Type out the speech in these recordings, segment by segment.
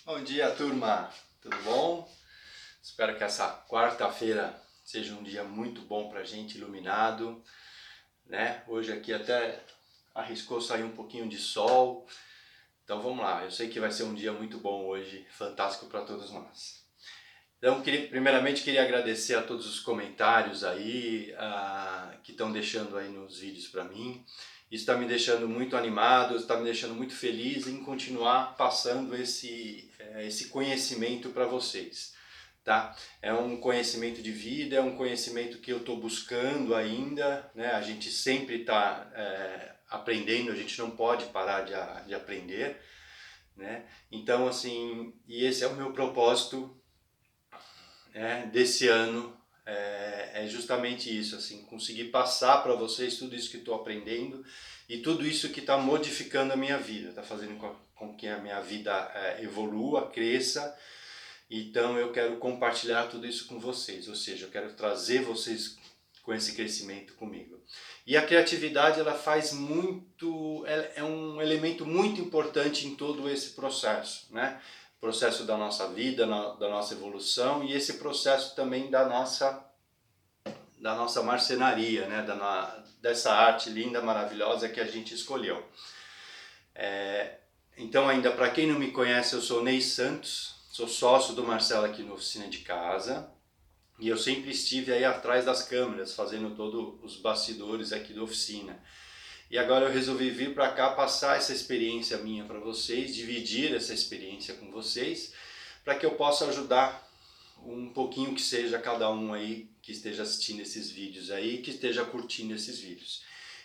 Bom dia, turma! Tudo bom? Espero que essa quarta-feira seja um dia muito bom pra gente, iluminado, né? Hoje aqui até arriscou sair um pouquinho de sol, então vamos lá. Eu sei que vai ser um dia muito bom hoje, fantástico para todos nós. Então, primeiramente queria agradecer a todos os comentários aí que estão deixando aí nos vídeos para mim. Isso está me deixando muito animado, está me deixando muito feliz em continuar passando esse conhecimento para vocês, tá? É um conhecimento de vida, é um conhecimento que eu estou buscando ainda, né? A gente sempre está aprendendo, a gente não pode parar de aprender, né? Então, assim, e esse é o meu propósito desse ano, é justamente isso, assim, conseguir passar para vocês tudo isso que estou aprendendo e tudo isso que está modificando a minha vida, está fazendo com que a minha vida evolua, cresça. Então eu quero compartilhar tudo isso com vocês, ou seja, eu quero trazer vocês com esse crescimento comigo. E a criatividade, ela faz muito, é um elemento muito importante em todo esse processo, né? Processo da nossa vida, da nossa evolução, e esse processo também da nossa marcenaria, né? Dessa arte linda, maravilhosa que a gente escolheu. Então, ainda para quem não me conhece, eu sou Ney Santos, sou sócio do Marcelo aqui na Oficina de Casa, e eu sempre estive aí atrás das câmeras, fazendo todos os bastidores aqui da oficina. E agora eu resolvi vir para cá passar essa experiência minha para vocês, dividir essa experiência com vocês, para que eu possa ajudar um pouquinho que seja cada um aí que esteja assistindo esses vídeos aí, que esteja curtindo esses vídeos.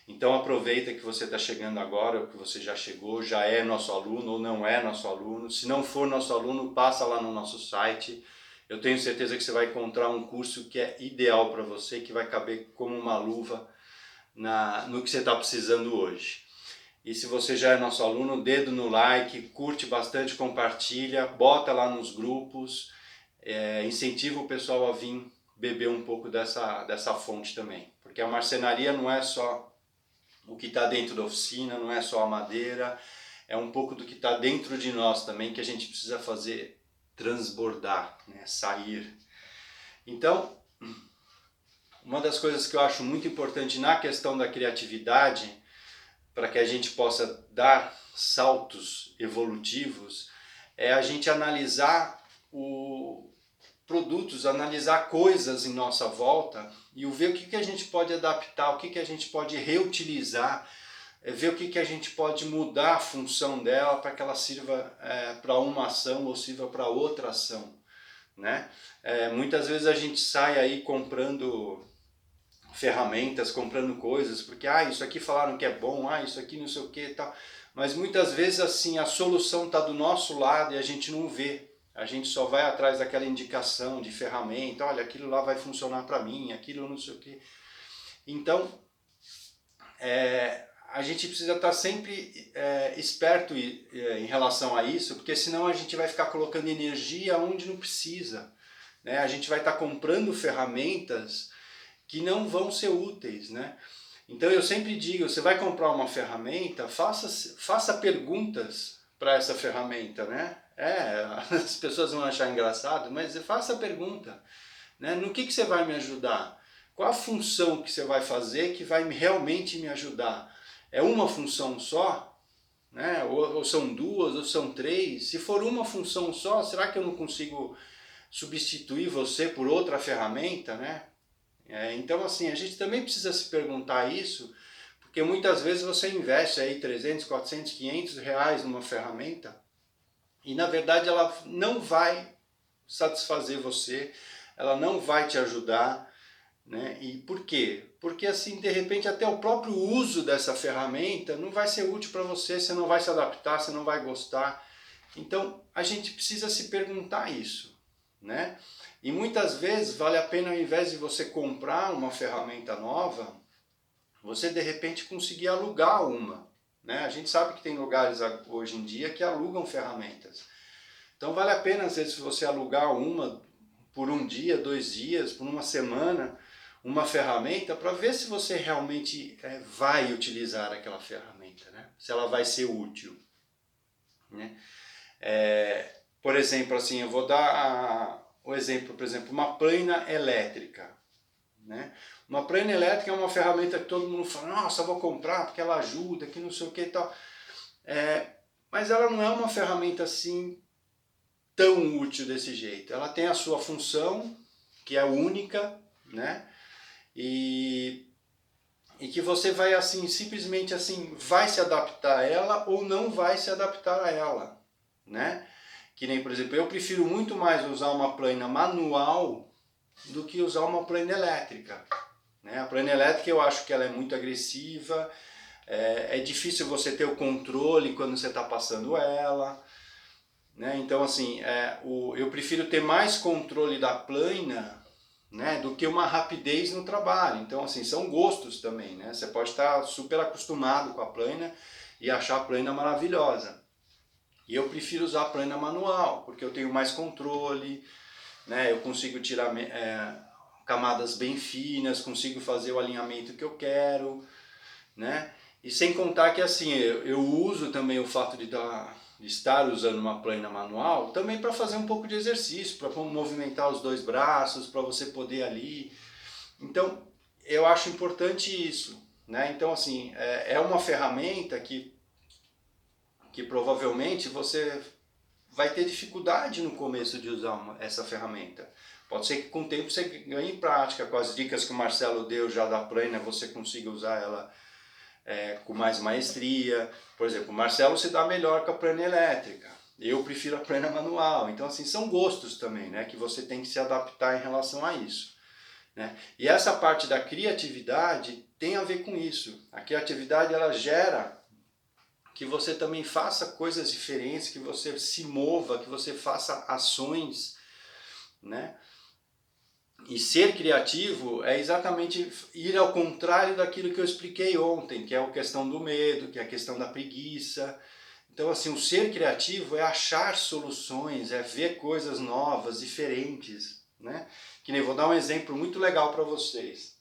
Então aproveita que você está chegando agora, ou que você já chegou, já é nosso aluno ou não é nosso aluno. Se não for nosso aluno, passa lá no nosso site. Eu tenho certeza que você vai encontrar um curso que é ideal para você, que vai caber como uma luva no que você está precisando hoje. E se você já é nosso aluno, dedo no like, curte bastante, compartilha, bota lá nos grupos, incentiva o pessoal a vir beber um pouco dessa fonte também. Porque a marcenaria não é só o que está dentro da oficina, não é só a madeira, é um pouco do que está dentro de nós também, que a gente precisa fazer transbordar, né? Sair. Então, uma das coisas que eu acho muito importante na questão da criatividade, para que a gente possa dar saltos evolutivos, é a gente analisar produtos, analisar coisas em nossa volta e ver o que a gente pode adaptar, o que a gente pode reutilizar, ver o que a gente pode mudar a função dela para que ela sirva para uma ação ou sirva para outra ação, né? Muitas vezes a gente sai aí comprando ferramentas, comprando coisas, porque isso aqui falaram que é bom, isso aqui não sei o que e tal, mas muitas vezes assim a solução está do nosso lado e a gente não vê. A gente só vai atrás daquela indicação de ferramenta, olha, aquilo lá vai funcionar para mim, aquilo não sei o que. Então, a gente precisa estar sempre esperto em relação a isso, porque senão a gente vai ficar colocando energia onde não precisa, né? A gente vai estar comprando ferramentas que não vão ser úteis, né? Então eu sempre digo, você vai comprar uma ferramenta, faça perguntas para essa ferramenta, né? As pessoas vão achar engraçado, mas faça a pergunta, né? No que você vai me ajudar? Qual a função que você vai fazer que vai realmente me ajudar? É uma função só? Né? Ou são duas, ou são três? Se for uma função só, será que eu não consigo substituir você por outra ferramenta, né? Então assim, a gente também precisa se perguntar isso, porque muitas vezes você investe aí 300, 400, 500 reais numa ferramenta e na verdade ela não vai satisfazer você, ela não vai te ajudar, né? E por quê? Porque assim, de repente até o próprio uso dessa ferramenta não vai ser útil para você, você não vai se adaptar, você não vai gostar. Então a gente precisa se perguntar isso, né? E muitas vezes vale a pena, ao invés de você comprar uma ferramenta nova, você de repente conseguir alugar uma, né? A gente sabe que tem lugares hoje em dia que alugam ferramentas. Então vale a pena às vezes você alugar uma por um dia, 2 dias, por uma semana, uma ferramenta para ver se você realmente vai utilizar aquela ferramenta, né? Se ela vai ser útil, né? por exemplo, assim, eu vou dar o exemplo, por exemplo, uma plana elétrica, né? Uma plana elétrica é uma ferramenta que todo mundo fala, nossa, vou comprar porque ela ajuda, que não sei o que e tal. Mas ela não é uma ferramenta assim tão útil desse jeito. Ela tem a sua função, que é única, né? E que você vai assim, simplesmente assim, vai se adaptar a ela ou não vai se adaptar a ela, né? Que nem, por exemplo, eu prefiro muito mais usar uma plana manual do que usar uma plana elétrica, né? A plana elétrica eu acho que ela é muito agressiva, é difícil você ter o controle quando você está passando ela, né? Então assim, eu prefiro ter mais controle da plana, né, do que uma rapidez no trabalho. Então assim, são gostos também, né? Você pode estar super acostumado com a plana e achar a plana maravilhosa. E eu prefiro usar a plana manual, porque eu tenho mais controle, né? Eu consigo tirar camadas bem finas, consigo fazer o alinhamento que eu quero, né? E sem contar que assim, eu uso também o fato de estar usando uma plana manual também para fazer um pouco de exercício, para movimentar os dois braços, para você poder ali. Então, eu acho importante isso, né? Então, assim, é uma ferramenta que provavelmente você vai ter dificuldade no começo de usar essa ferramenta. Pode ser que com o tempo você ganhe prática, com as dicas que o Marcelo deu já da plana, você consiga usar ela com mais maestria. Por exemplo, o Marcelo se dá melhor com a plana elétrica. Eu prefiro a plana manual. Então, assim, são gostos também, né? Que você tem que se adaptar em relação a isso, né? E essa parte da criatividade tem a ver com isso. A criatividade, ela gera que você também faça coisas diferentes, que você se mova, que você faça ações, né? E ser criativo é exatamente ir ao contrário daquilo que eu expliquei ontem, que é a questão do medo, que é a questão da preguiça. Então, assim, o ser criativo é achar soluções, é ver coisas novas, diferentes, né? Que nem vou dar um exemplo muito legal para vocês.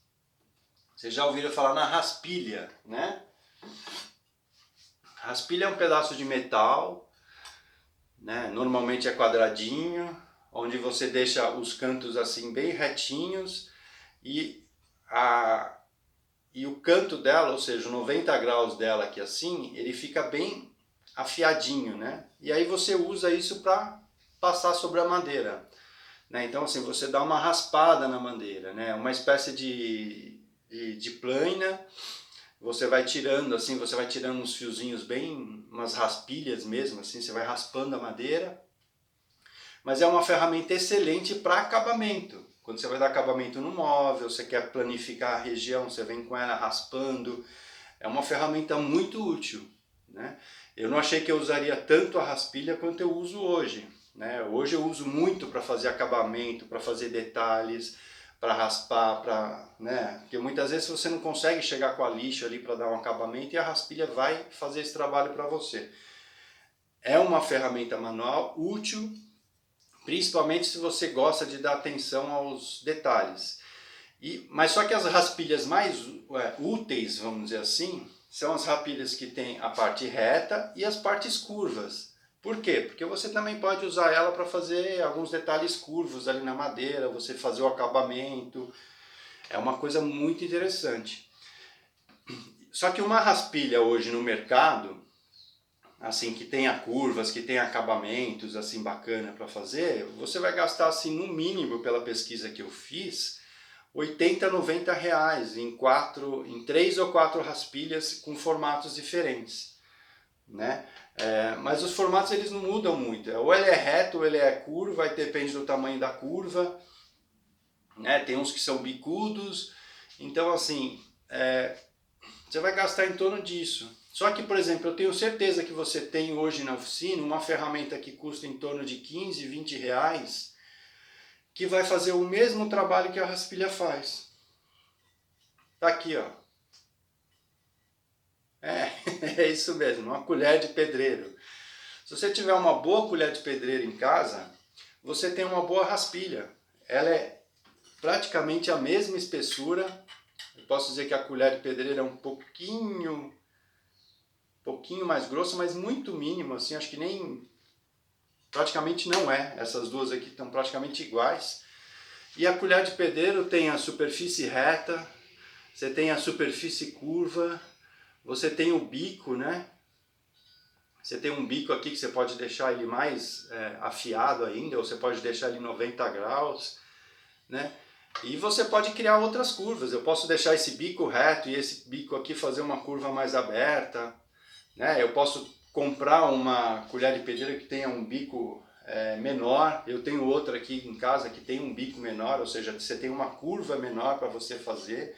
Vocês já ouviram falar na raspilha, né? Raspilha é um pedaço de metal, né? Normalmente é quadradinho, onde você deixa os cantos assim bem retinhos e, e o canto dela, ou seja, 90 graus dela aqui assim, ele fica bem afiadinho, né? E aí você usa isso para passar sobre a madeira, né? Então assim, você dá uma raspada na madeira, né? Uma espécie de plana, você vai tirando assim, você vai tirando uns fiozinhos bem, umas raspilhas mesmo assim, você vai raspando a madeira. Mas é uma ferramenta excelente para acabamento. Quando você vai dar acabamento no móvel, você quer planificar a região, você vem com ela raspando. É uma ferramenta muito útil, né? Eu não achei que eu usaria tanto a raspilha quanto eu uso hoje, né? Hoje eu uso muito para fazer acabamento, para fazer detalhes, para raspar, né? Porque muitas vezes você não consegue chegar com a lixa ali para dar um acabamento e a raspilha vai fazer esse trabalho para você. É uma ferramenta manual útil, principalmente se você gosta de dar atenção aos detalhes. Mas só que as raspilhas mais úteis, vamos dizer assim, são as raspilhas que têm a parte reta e as partes curvas. Por quê? Porque você também pode usar ela para fazer alguns detalhes curvos ali na madeira, você fazer o acabamento. É uma coisa muito interessante. Só que uma raspilha hoje no mercado, assim, que tenha curvas, que tenha acabamentos assim bacana para fazer, você vai gastar assim no mínimo, pela pesquisa que eu fiz, 80, 90 reais em 3 ou 4 raspilhas com formatos diferentes, né? Mas os formatos eles não mudam muito, ou ele é reto ou ele é curvo, aí depende do tamanho da curva, né? Tem uns que são bicudos, então assim, você vai gastar em torno disso. Só que, por exemplo, eu tenho certeza que você tem hoje na oficina uma ferramenta que custa em torno de 15, 20 reais, que vai fazer o mesmo trabalho que a raspilha faz. Tá aqui, ó. É isso mesmo, uma colher de pedreiro. Se você tiver uma boa colher de pedreiro em casa, você tem uma boa raspilha. Ela é praticamente a mesma espessura. Eu posso dizer que a colher de pedreiro é um pouquinho mais grossa, mas muito mínimo, assim, acho que nem praticamente não é. Essas duas aqui estão praticamente iguais. E a colher de pedreiro tem a superfície reta, você tem a superfície curva, você tem o bico, né? Você tem um bico aqui que você pode deixar ele mais afiado ainda, ou você pode deixar ele 90 graus, né? E você pode criar outras curvas. Eu posso deixar esse bico reto e esse bico aqui fazer uma curva mais aberta, né? Eu posso comprar uma colher de pedreiro que tenha um bico menor. Eu tenho outra aqui em casa que tem um bico menor, ou seja, você tem uma curva menor para você fazer.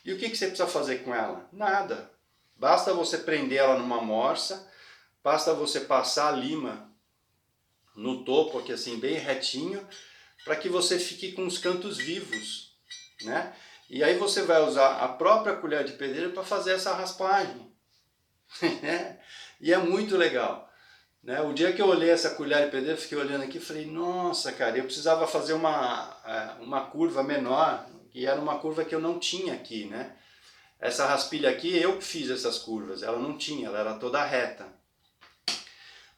E o que você precisa fazer com ela? Nada. Basta você prender ela numa morsa, basta você passar a lima no topo aqui assim bem retinho, para que você fique com os cantos vivos, né? E aí você vai usar a própria colher de pedreiro para fazer essa raspagem. E é muito legal, né? O dia que eu olhei essa colher de pedreiro, fiquei olhando aqui e falei, nossa, cara, eu precisava fazer uma curva menor, e era uma curva que eu não tinha aqui, né? Essa raspilha aqui, eu que fiz essas curvas, ela não tinha, ela era toda reta.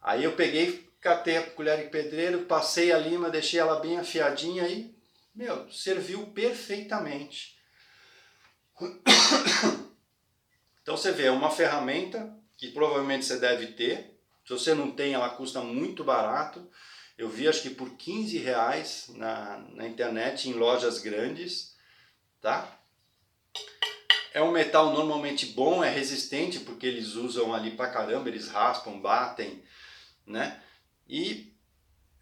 Aí eu peguei, catei a colher de pedreiro, passei a lima, deixei ela bem afiadinha e, meu, serviu perfeitamente. Então você vê, é uma ferramenta que provavelmente você deve ter. Se você não tem, ela custa muito barato. Eu vi acho que por R$15 na internet, em lojas grandes, tá? É um metal normalmente bom, é resistente, porque eles usam ali pra caramba, eles raspam, batem, né? E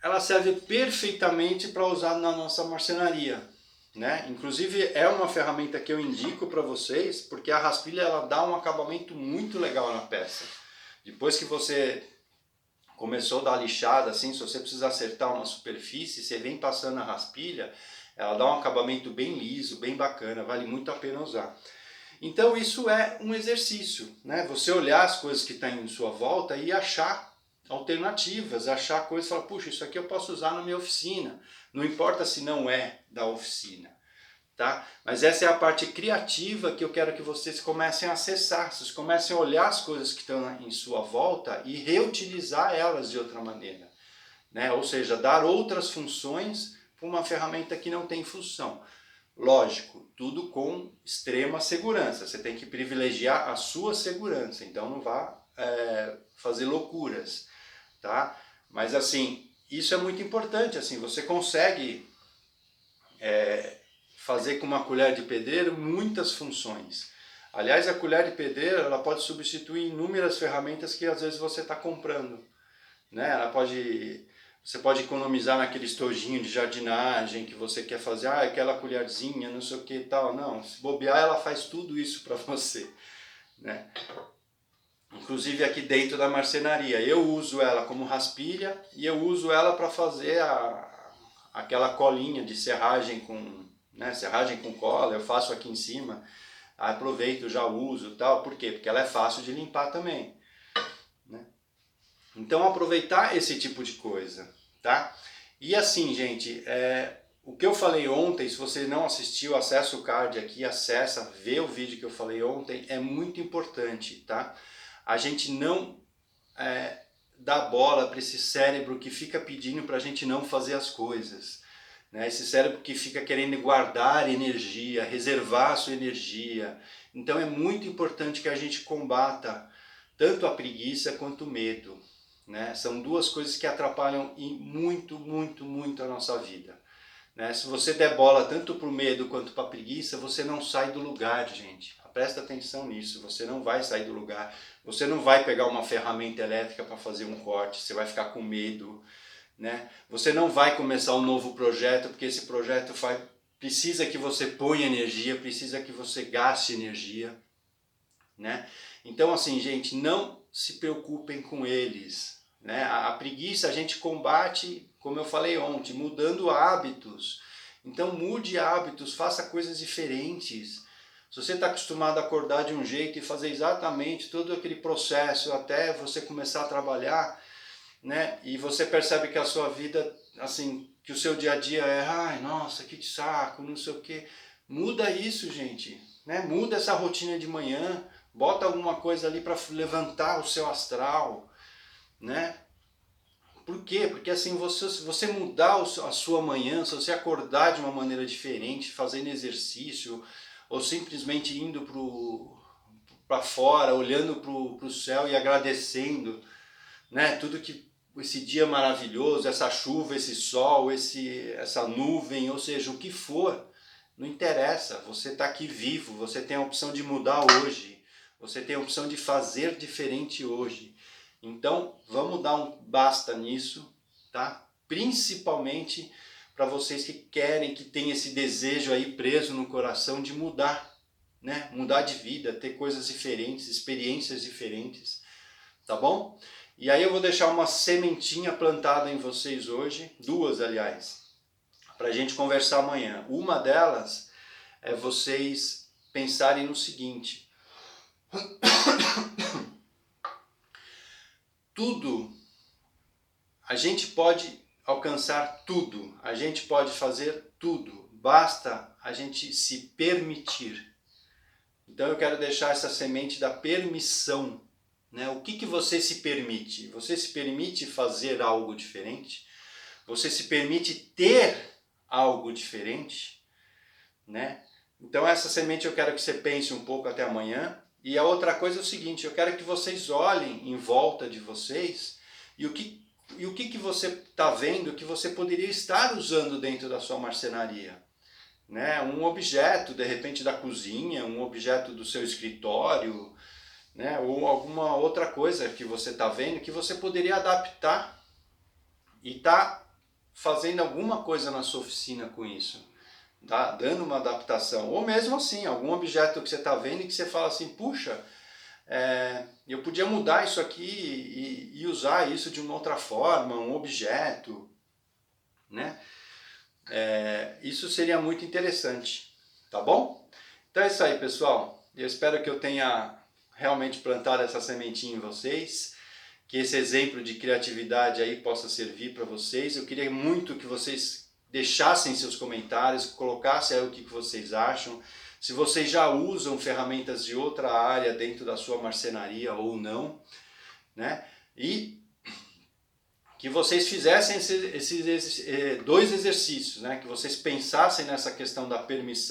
ela serve perfeitamente para usar na nossa marcenaria, né? Inclusive é uma ferramenta que eu indico para vocês, porque a raspilha ela dá um acabamento muito legal na peça. Depois que você começou a dar lixada, assim, se você precisa acertar uma superfície, você vem passando a raspilha, ela dá um acabamento bem liso, bem bacana, vale muito a pena usar. Então isso é um exercício, né? Você olhar as coisas que estão em sua volta e achar alternativas, achar coisas e falar, puxa, isso aqui eu posso usar na minha oficina. Não importa se não é da oficina, tá? Mas essa é a parte criativa que eu quero que vocês comecem a acessar, vocês comecem a olhar as coisas que estão em sua volta e reutilizar elas de outra maneira, né? Ou seja, dar outras funções para uma ferramenta que não tem função. Lógico, tudo com extrema segurança. Você tem que privilegiar a sua segurança, então não vá fazer loucuras, tá? Mas assim, isso é muito importante, assim, você consegue fazer com uma colher de pedreiro muitas funções. Aliás, a colher de pedreiro ela pode substituir inúmeras ferramentas que às vezes você está comprando, né? Você pode economizar naquele estojinho de jardinagem que você quer fazer, aquela colherzinha, não sei o que e tal. Não, se bobear ela faz tudo isso para você, né? Inclusive aqui dentro da marcenaria, eu uso ela como raspilha e eu uso ela para fazer aquela colinha de serragem serragem com cola, eu faço aqui em cima, aproveito, já uso tal. Por quê? Porque ela é fácil de limpar também, né? Então aproveitar esse tipo de coisa, tá? E assim, gente, o que eu falei ontem, se você não assistiu, acessa o card aqui, acessa, vê o vídeo que eu falei ontem, é muito importante, tá? A gente não dá bola para esse cérebro que fica pedindo para a gente não fazer as coisas, né? Esse cérebro que fica querendo guardar energia, reservar a sua energia. Então é muito importante que a gente combata tanto a preguiça quanto o medo, né? São duas coisas que atrapalham muito, muito, muito a nossa vida, né? Se você der bola tanto para o medo quanto para a preguiça, você não sai do lugar, gente. Presta atenção nisso, você não vai sair do lugar. Você não vai pegar uma ferramenta elétrica para fazer um corte, você vai ficar com medo, né? Você não vai começar um novo projeto, porque esse projeto precisa que você ponha energia, precisa que você gaste energia, né? Então assim, gente, não se preocupem com eles, né? A preguiça a gente combate, como eu falei ontem, mudando hábitos. Então mude hábitos, faça coisas diferentes. Se você está acostumado a acordar de um jeito e fazer exatamente todo aquele processo até você começar a trabalhar, né? E você percebe que a sua vida, assim, que o seu dia a dia ai, nossa, que saco, não sei o que. Muda isso, gente, né? Muda essa rotina de manhã, bota alguma coisa ali para levantar o seu astral, né? Por quê? Porque assim, se você mudar a sua manhã, se você acordar de uma maneira diferente, fazendo exercício, ou simplesmente indo para fora, olhando para o céu e agradecendo, né, tudo que esse dia maravilhoso, essa chuva, esse sol, essa nuvem, ou seja, o que for, não interessa, você está aqui vivo, você tem a opção de mudar hoje, você tem a opção de fazer diferente hoje. Então, vamos dar um basta nisso, tá? Principalmente para vocês que querem, que têm esse desejo aí preso no coração de mudar, né? Mudar de vida, ter coisas diferentes, experiências diferentes, tá bom? E aí eu vou deixar uma sementinha plantada em vocês hoje, duas aliás, para a gente conversar amanhã. Uma delas é vocês pensarem no seguinte: tudo, a gente pode alcançar tudo, a gente pode fazer tudo, basta a gente se permitir. Então eu quero deixar essa semente da permissão, né? O que você se permite? Você se permite fazer algo diferente? Você se permite ter algo diferente, né? Então essa semente eu quero que você pense um pouco até amanhã. E a outra coisa é o seguinte, eu quero que vocês olhem em volta de vocês e o que você está vendo que você poderia estar usando dentro da sua marcenaria. Né? Um objeto, de repente, da cozinha, um objeto do seu escritório, né? Ou alguma outra coisa que você está vendo que você poderia adaptar e tá fazendo alguma coisa na sua oficina com isso. Tá? Dando uma adaptação. Ou mesmo assim, algum objeto que você está vendo e que você fala assim, puxa, eu podia mudar isso aqui e usar isso de uma outra forma, um objeto, né? Isso seria muito interessante, tá bom? Então é isso aí, pessoal. Eu espero que eu tenha realmente plantado essa sementinha em vocês, que esse exemplo de criatividade aí possa servir para vocês. Eu queria muito que vocês deixassem seus comentários, colocassem aí o que vocês acham, se vocês já usam ferramentas de outra área dentro da sua marcenaria ou não, né? E que vocês fizessem esses dois exercícios, né? Que vocês pensassem nessa questão da permissão